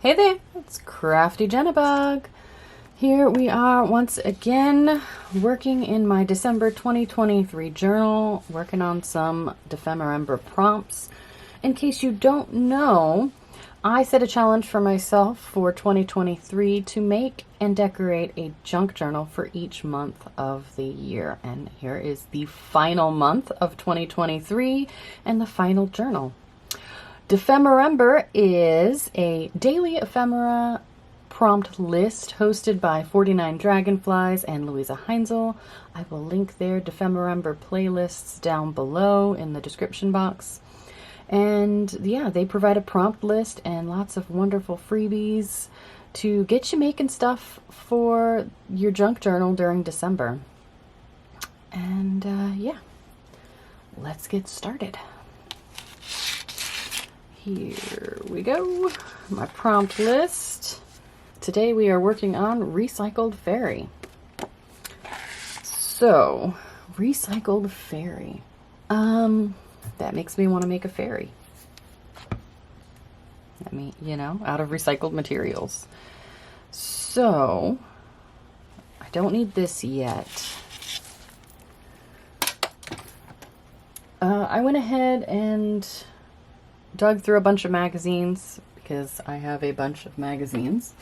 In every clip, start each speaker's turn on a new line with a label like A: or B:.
A: Hey there, it's Crafty Jennybug. Here we are once again working in my December 2023 journal, working on some Dephemerember prompts. In case you don't know, I set a challenge for myself for 2023 to make and decorate a junk journal for each month of the year. And here is the final month of 2023 and the final journal. Dephemerember is a daily ephemera prompt list hosted by 49 Dragonflies and Louisa Heinzel. I will link their Dephemerember playlists down below in the description box. And yeah, they provide a prompt list and lots of wonderful freebies to get you making stuff for your junk journal during December. And yeah, let's get started. Here we go, my prompt list. Today we are working on recycled fairy. So, recycled fairy. That makes me want to make a fairy. I mean, you know, out of recycled materials. So, I don't need this yet. I went ahead and dug through a bunch of magazines because I have a bunch of magazines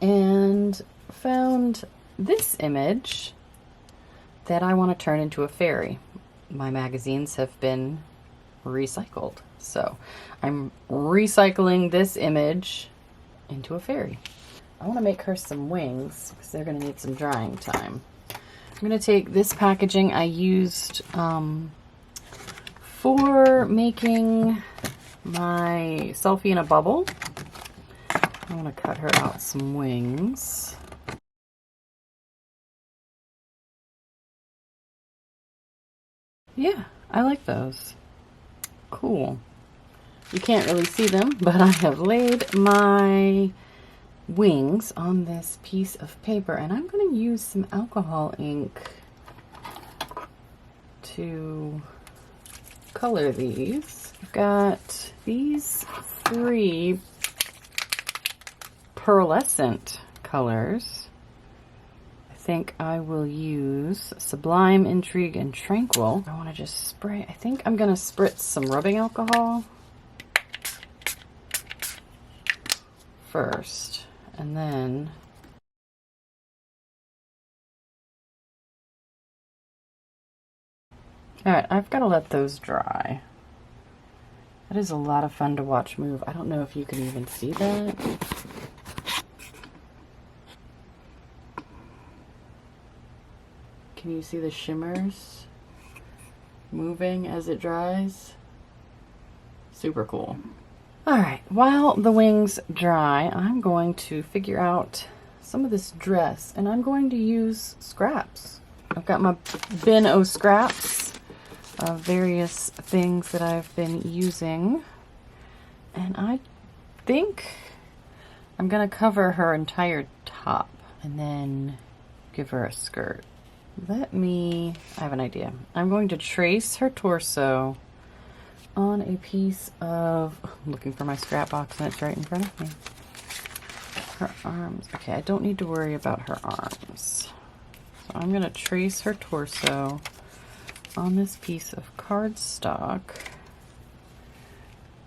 A: and found this image that I want to turn into a fairy. My magazines have been recycled, so I'm recycling this image into a fairy. I want to make her some wings because they're going to need some drying time. I'm going to take this packaging I used for making my selfie in a bubble. I want to cut her out some wings. Yeah, I like those. Cool. You can't really see them, but I have laid my wings on this piece of paper, and I'm going to use some alcohol ink to color these. I've got these 3 pearlescent colors. I think I will use Sublime, Intrigue, and Tranquil. I want to just spray. I think I'm going to spritz some rubbing alcohol first, and then alright, I've got to let those dry. That is a lot of fun to watch move. I don't know if you can even see that. Can you see the shimmers moving as it dries? Super cool. Alright, while the wings dry, I'm going to figure out some of this dress, and I'm going to use scraps. I've got my bin o' scraps of various things that I've been using, and I think I'm gonna cover her entire top and then give her a skirt. I have an idea. I'm going to trace her torso on a piece of, I'm looking for my scrap box and it's right in front of me. Her arms. Okay, I don't need to worry about her arms. So I'm gonna trace her torso on this piece of cardstock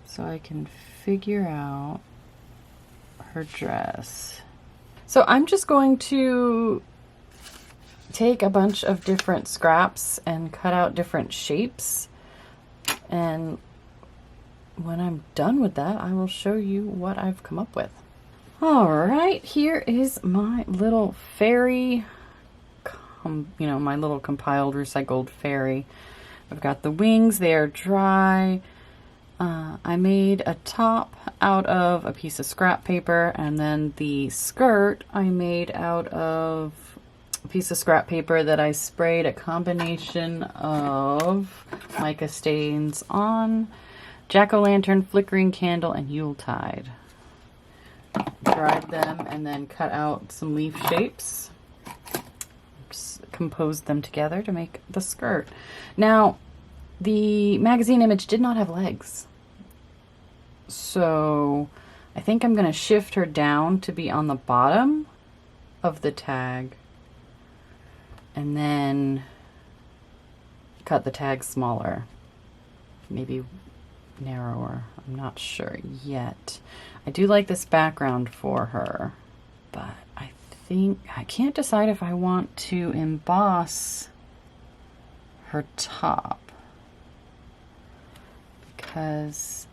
A: so I can figure out her dress. So I'm just going to take a bunch of different scraps and cut out different shapes, and when I'm done with that, I will show you what I've come up with. Alright, here is my little fairy, my little compiled recycled fairy. I've got the wings, they are dry. I made a top out of a piece of scrap paper, and then the skirt I made out of a piece of scrap paper that I sprayed a combination of mica stains on, jack-o'-lantern, flickering candle, and Yuletide. Dried them and then cut out some leaf shapes. Just composed them together to make the skirt. Now, the magazine image did not have legs, so I think I'm going to shift her down to be on the bottom of the tag and then cut the tag smaller, maybe narrower. I'm not sure yet. I do like this background for her, but I think I can't decide if I want to emboss her top because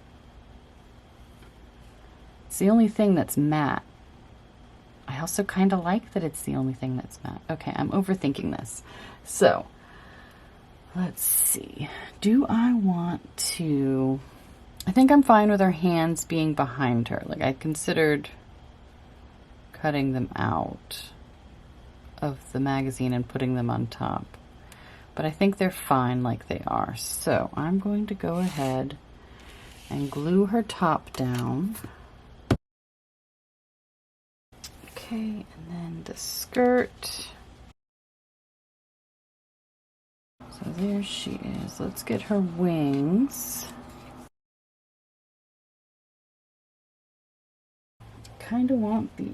A: it's the only thing that's matte. I also kind of like that it's the only thing that's matte. Okay, I'm overthinking this. So let's see. Do I want to... I think I'm fine with her hands being behind her. Like, I considered cutting them out of the magazine and putting them on top. But I think they're fine like they are. So I'm going to go ahead and glue her top down. Okay, and then the skirt. So there she is. Let's get her wings. Kind of want the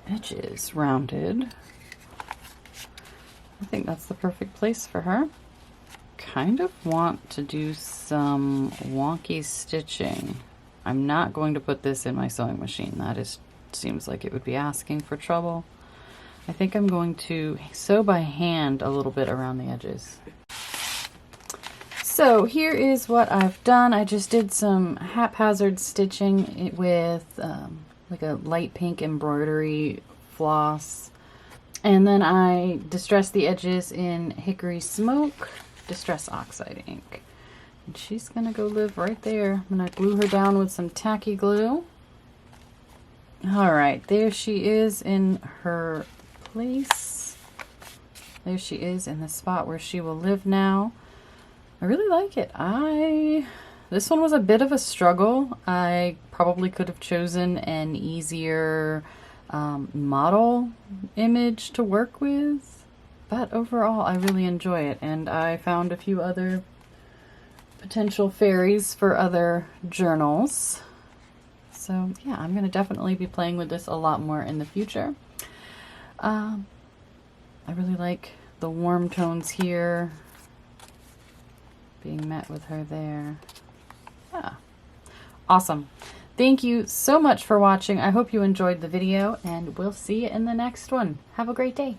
A: edges rounded. I think that's the perfect place for her. Kind of want to do some wonky stitching. I'm not going to put this in my sewing machine. That seems like it would be asking for trouble. I think I'm going to sew by hand a little bit around the edges. So here is what I've done. I just did some haphazard stitching with like a light pink embroidery floss. And then I distressed the edges in Hickory Smoke Distress Oxide ink. And she's gonna go live right there. I'm gonna glue her down with some tacky glue. All right, there she is in her place. There she is in the spot where she will live now. I really like it. This one was a bit of a struggle. I probably could have chosen an easier model image to work with, but overall I really enjoy it, and I found a few other potential fairies for other journals. So yeah, I'm going to definitely be playing with this a lot more in the future. I really like the warm tones here being met with her there. Yeah, awesome. Thank you so much for watching. I hope you enjoyed the video, and we'll see you in the next one. Have a great day.